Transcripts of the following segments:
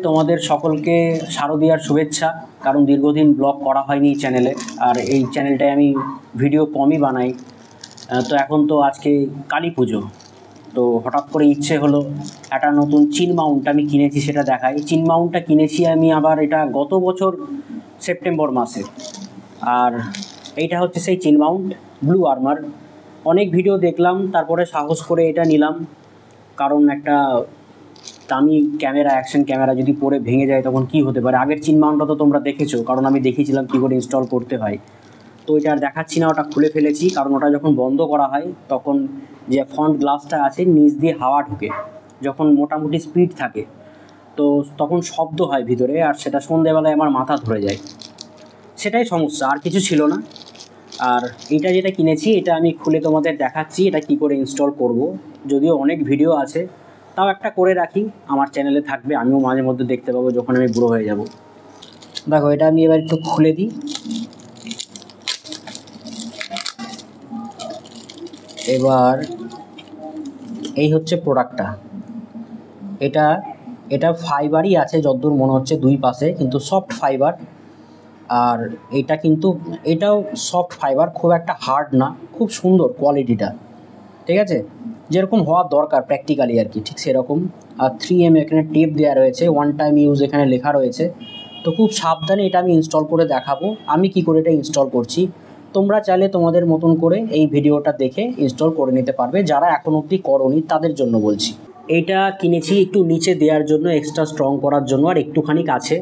তোমাদের সকলকে শারদীয়ার শুভেচ্ছা। কারণ দীর্ঘদিন ব্লগ করা হয়নি চ্যানেলে, আর এই চ্যানেলটায় আমি ভিডিও কমই বানাই। তো এখন তো আজকে কালী পুজো, তো হঠাৎ করে ইচ্ছে হলো একটা নতুন চিন মাউন্ট আমি কিনেছি সেটা দেখাই। চিন মাউন্টটা কিনেছি আমি আবার এটা গত বছর সেপ্টেম্বর মাসে। আর এইটা হচ্ছে সেই চিন মাউন্ট ব্লু আর্মার। অনেক ভিডিও দেখলাম, তারপরে সাহস করে এটা নিলাম। কারণ একটা দামি ক্যামেরা, অ্যাকশন ক্যামেরা যদি পরে ভেঙে যায় তখন কি হতে পারে। আগের চিন মাউন্টটা তো তোমরা দেখেছো, কারণ আমি দেখিয়েছিলাম কী করে ইনস্টল করতে হয়। তো এটা আর দেখাচ্ছি না, ওটা খুলে ফেলেছি। কারণ ওটা যখন বন্ধ করা হয় তখন যে ফ্রন্ট গ্লাসটা আছে নিচ দিয়ে হাওয়া ঢুকে, যখন মোটামুটি স্পিড থাকে তো তখন শব্দ হয় ভিতরে, আর সেটা সন্ধেবেলায় আমার মাথা ধরে যায়। সেটাই সমস্যা, আর কিছু ছিল না। আর এটা যেটা কিনেছি এটা আমি খুলে তোমাদের দেখাচ্ছি এটা কি করে ইনস্টল করব। যদিও অনেক ভিডিও আছে, তাও একটা করে রাখি, আমার চ্যানেলে থাকবে, আমিও মাঝে মধ্যে দেখতে পাবো যখন আমি বুড়ো হয়ে যাব। দেখো এটা আমি এবার একটু খুলে দিই। এবার এই হচ্ছে প্রোডাক্টটা। এটা ফাইবারই আছে যতদূর মনে হচ্ছে, দুই পাশে কিন্তু সফট ফাইবার। আর এটাও সফট ফাইবার, খুব একটা হার্ড না, খুব সুন্দর কোয়ালিটিটা, ঠিক আছে, যেরকম হওয়ার দরকার প্র্যাকটিক্যালি আর কি, ঠিক সেরকম। আর 3M এখানে টেপ দেওয়া রয়েছে, ওয়ান টাইম ইউজ এখানে লেখা রয়েছে। তো খুব সাবধানে এটা আমি ইনস্টল করে দেখাবো আমি কি করে এটা ইনস্টল করছি। তোমরা চাইলে তোমাদের মতন করে এই ভিডিওটা দেখে ইনস্টল করে নিতে পারবে, যারা এখন অবধি করোনি তাদের জন্য বলছি। এইটা কিনেছি একটু নিচে দেওয়ার জন্য, এক্সট্রা স্ট্রং করার জন্য, আর একটুখানি কাছে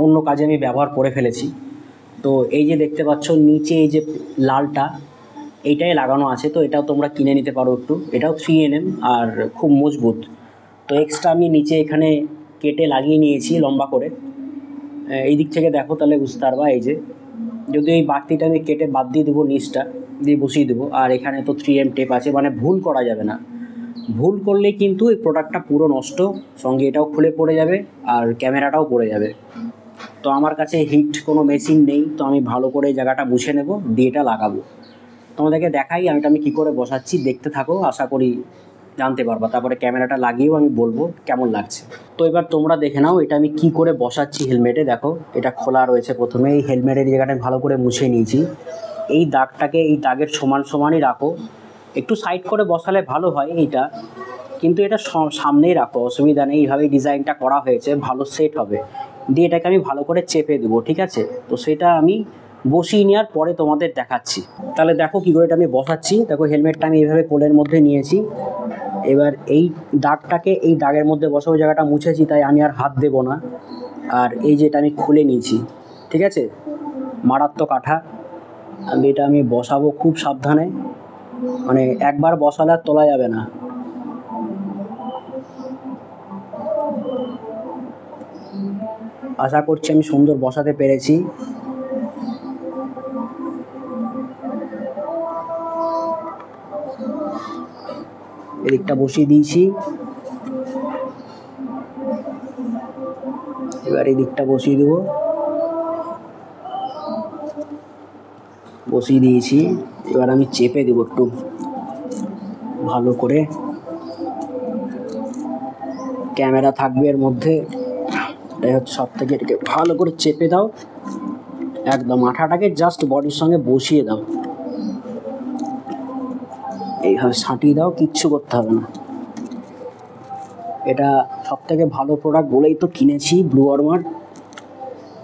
অন্য কাজে আমি ব্যবহার করে ফেলেছি। তো এই যে দেখতে পাচ্ছ নিচে এই যে লালটা, এইটাই লাগানো আছে। তো এটাও তোমরা কিনে নিতে পারো একটু, এটাও 3mm আর খুব মজবুত। তো এক্সট্রা আমি নিচে এখানে কেটে লাগিয়ে নিয়েছি লম্বা করে। এই দিক থেকে দেখো তাহলে বুঝতে পারবা। এই যে যদি এই বাড়তিটা আমি কেটে বাদ দিয়ে দেবো, নিচটা দিয়ে বসিয়ে দেবো। আর এখানে তো 3M টেপ আছে, মানে ভুল করা যাবে না। ভুল করলে কিন্তু এই প্রোডাক্টটা পুরো নষ্ট, সঙ্গে এটাও খুলে পড়ে যাবে আর ক্যামেরাটাও পড়ে যাবে। তো আমার কাছে হিট কোনো মেশিন নেই, তো আমি ভালো করে জায়গাটা মুছে নেব, দিয়ে এটা লাগাবো। তোমাদেরকে দেখাই আমি কী করে বসাচ্ছি, দেখতে থাকো, আশা করি জানতে পারবা। তারপরে ক্যামেরাটা লাগিয়েও আমি বলবো কেমন লাগছে। তো এবার তোমরা দেখে নাও এটা আমি কি করে বসাচ্ছি হেলমেটে। দেখো এটা খোলা রয়েছে, প্রথমে এই হেলমেটের জায়গাটা ভালো করে মুছে নিয়েছি। এই দাগটাকে এই দাগের সমান সমানই রাখো, একটু সাইড করে বসালে ভালো হয় এইটা, কিন্তু এটা সামনেই রাখো, অসুবিধা নেই। এইভাবেই ডিজাইনটা করা হয়েছে, ভালো সেট হবে। দিয়ে এটাকে আমি ভালো করে চেপে দেবো, ঠিক আছে। তো সেটা আমি বসিয়ে নেওয়ার পরে তোমাদের দেখাচ্ছি। তাহলে দেখো কী করে এটা আমি বসাচ্ছি। দেখো হেলমেটটা আমি এইভাবে কোলের মধ্যে নিয়েছি। এবার এই দাগটাকে এই দাগের মধ্যে বসাবো, জায়গাটা মুছেছি তাই আমি আর হাত দেবো না। আর এই যে এটা আমি খুলে নিয়েছি, ঠিক আছে, মারাত্মক কাঠা। এটা আমি বসাবো খুব সাবধানে, মানে একবার বসালে আর তোলা যাবে না। আশা করছি আমি সুন্দর বসাতে পেরেছি। এদিকটা বসিয়ে দিয়েছি, এবার এই দিকটা বসিয়ে দেবো, বসিয়ে দিয়েছি। এবার আমি চেপে দেবো একটু ভালো করে, ক্যামেরা থাকবে এর মধ্যে, এটাই হচ্ছে সব থেকে। এটাকে ভালো করে চেপে দাও, একদম আঠাটাকে জাস্ট বডির সঙ্গে বসিয়ে দাও, এইভাবে সাঁটিয়ে দাও, কিচ্ছু করতে হবে না। এটা সব থেকে ভালো প্রোডাক্ট বলেই তো কিনেছি, ব্লু আর্মার।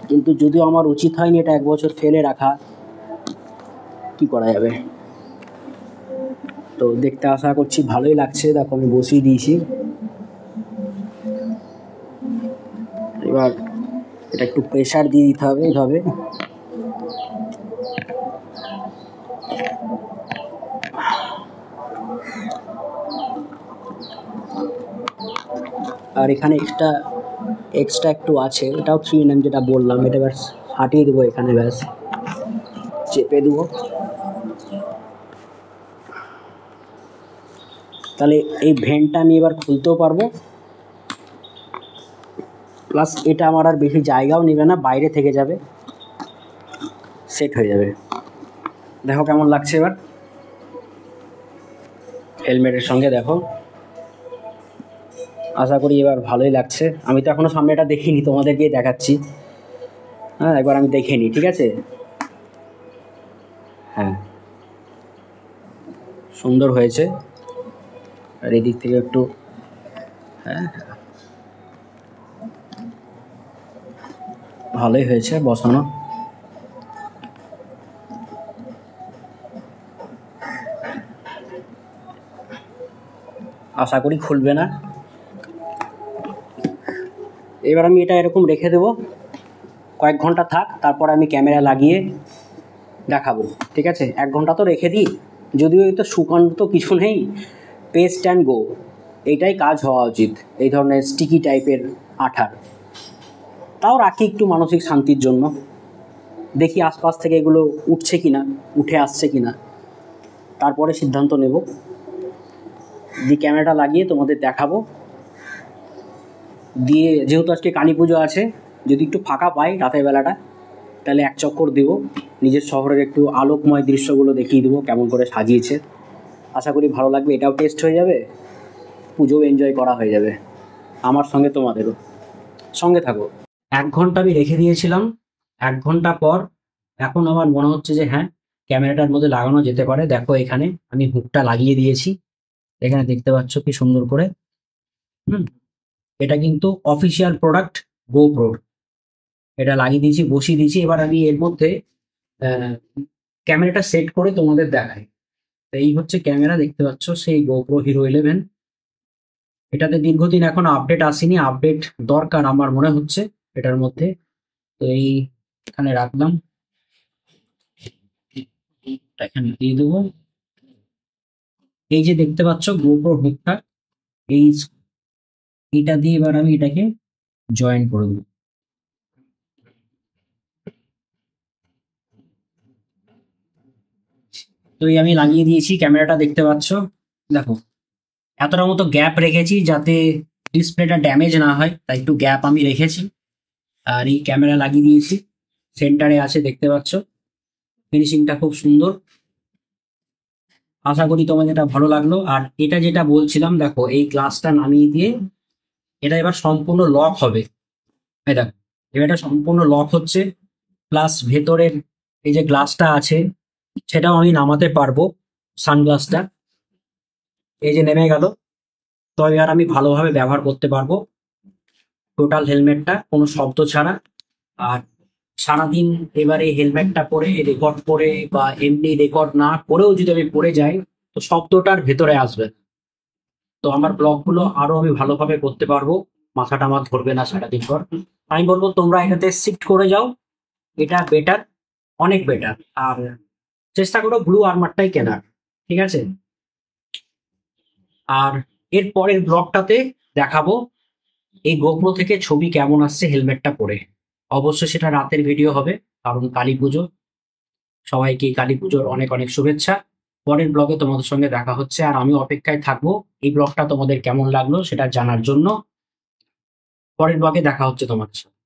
কিন্তু যদিও আমার উচিত হয়নি এটা 1 বছর ফেলে রাখা, কি করা যাবে। তো দেখতে আশা করছি ভালোই লাগছে। দেখো আমি বসিয়ে দিয়েছি, এবার এটা একটু প্রেশার দিয়ে দিতে হবে এইভাবে। আর এখানে এক্সট্রা একটু আছে, এটাও 3M যেটা বললাম, এটা ব্যাস হাঁটিয়ে দেবো এখানে, ব্যাস চেপে দেবো। তাহলে এই ভেন্টটা আমি এবার খুলতেও পারবো, প্লাস এটা আমার আর বেশি জায়গাও নেবে না, বাইরে থেকে যাবে, সেট হয়ে যাবে। দেখো কেমন লাগছে এবার হেলমেটের সঙ্গে, দেখো আশা করি এবার ভালোই লাগছে। আমি তো এখনো সামনেটা দেখিনি, তোমাদেরকেই দেখাচ্ছি। হ্যাঁ, একবার আমি দেখে নিই, ঠিক আছে? হ্যাঁ, সুন্দর হয়েছে। আর এদিক থেকে একটু, হ্যাঁ ভালোই হয়েছে বসানো। আশা করি খুলবে না। এবার আমি এটা এরকম রেখে দেবো, কয়েক ঘন্টা থাক, তারপর আমি ক্যামেরা লাগিয়ে দেখাবো, ঠিক আছে? 1 ঘন্টা তো রেখে দিই, যদিও এই তো শুকানো তো কিছু নেই, পেস্ট অ্যান্ড গো এইটাই কাজ হওয়া উচিত এই ধরনের স্টিকি টাইপের আঠার। তাও রাখি একটু মানসিক শান্তির জন্য, দেখি আশপাশ থেকে এগুলো উঠছে কিনা, উঠে আসছে কিনা, তারপরে সিদ্ধান্ত নেব। দিয়ে ক্যামেরাটা লাগিয়ে তোমাদের দেখাবো। দিয়ে যেহেতু আজকে কালী পুজো আছে, যদি একটু ফাঁকা পাই রাতের বেলাটা, তাহলে 1 চক্কর দেবো, নিজের শহরের একটু আলোকময় দৃশ্যগুলো দেখিয়ে দেবো কেমন করে সাজিয়েছে। আশা করি ভালো লাগবে, এটাও টেস্ট হয়ে যাবে, পুজোও এনজয় করা হয়ে যাবে আমার সঙ্গে, তোমাদেরও। সঙ্গে থাকো। 1 ঘন্টা আমি রেখে দিয়েছিলাম। 1 ঘন্টা পর এখন আমার মনে হচ্ছে যে হ্যাঁ, ক্যামেরাটার মধ্যে লাগানো যেতে পারে। দেখো এখানে আমি হুকটা লাগিয়ে দিয়েছি, এখানে দেখতে পাচ্ছ কি সুন্দর করে। হুম, এটা কিন্তু অফিসিয়াল প্রোডাক্ট গোপ্রোর। এটা লাগিয়ে দিয়েছি, বসিয়ে দিয়েছি। এবার আমি এর মধ্যে ক্যামেরাটা সেট করে তোমাদের দেখাই। তো এই হচ্ছে ক্যামেরা, দেখতে পাচ্ছ সেই গোপ্রো হিরো 11। এটাতে দীর্ঘদিন এখন আপডেট আসেনি, আপডেট দরকার আমার মনে হচ্ছে এটার মধ্যে। তো এই এখানে রাখলাম, এখানে দিয়ে দেবো। এই যে দেখতে পাচ্ছ গোপ্রো হুকটা, এই এটা দিয়ে এবার আমি এটাকে জয়েন করে দেবো। তো এই আমি লাগিয়ে দিয়েছি, ক্যামেরাটা দেখতে পাচ্ছ। দেখো এতটা মতো গ্যাপ রেখেছি যাতে ডিসপ্লেটা ড্যামেজ না হয়, তাই একটু গ্যাপ আমি রেখেছি। আর এই ক্যামেরা লাগিয়ে দিয়েছি, সেন্টারে আছে দেখতে পাচ্ছ, ফিনিশিংটা খুব সুন্দর। আশা করি তোমাদের এটা ভালো লাগলো। আর এটা যেটা বলছিলাম, দেখো এই গ্লাসটা নামিয়ে দিয়ে এটা এবার সম্পূর্ণ লক হবে। এই দেখো, এবার এটা সম্পূর্ণ লক হচ্ছে, প্লাস ভেতরের এই যে গ্লাসটা আছে সেটাও আমি নামাতে পারবো, সানগ্লাসটা এই যে নেমে গেল। তো এবার আমি ভালোভাবে ব্যবহার করতে পারবো টোটাল হেলমেটটা কোনো শব্দ ছাড়া। আর সারাদিন এবারে হেলমেটটা পরে রেকর্ড করে বা এমনি রেকর্ড না করেও যদি আমি পড়ে যাই, তো শব্দটার ভেতরে আসবে। তো আমার ব্লগগুলো আরো আমি ভালোভাবে করতে পারবো, মাথাটা আমার ধরবে না সারাদিন পর। আমি বলবো তোমরা এটাতে শিফট করে যাও, এটা বেটার, অনেক বেটার। আর চেষ্টা করো ব্লু আর্মারটাই কেনার, ঠিক আছে? আর এর পরের ব্লগটাতে দেখাবো এই গোপ্রো থেকে ছবি কেমন আসছে হেলমেটটা পরে। অবশ্যই সেটা রাতের ভিডিও হবে, কারণ কালী পুজো। সবাইকে কালী পুজোর অনেক অনেক শুভেচ্ছা। পরের ব্লগে তোমাদের সঙ্গে দেখা হচ্ছে, আর আমি অপেক্ষায় থাকবো এই ব্লগটা তোমাদের কেমন লাগলো সেটা জানার জন্য। পরের ব্লগে দেখা হচ্ছে তোমাদের সাথে।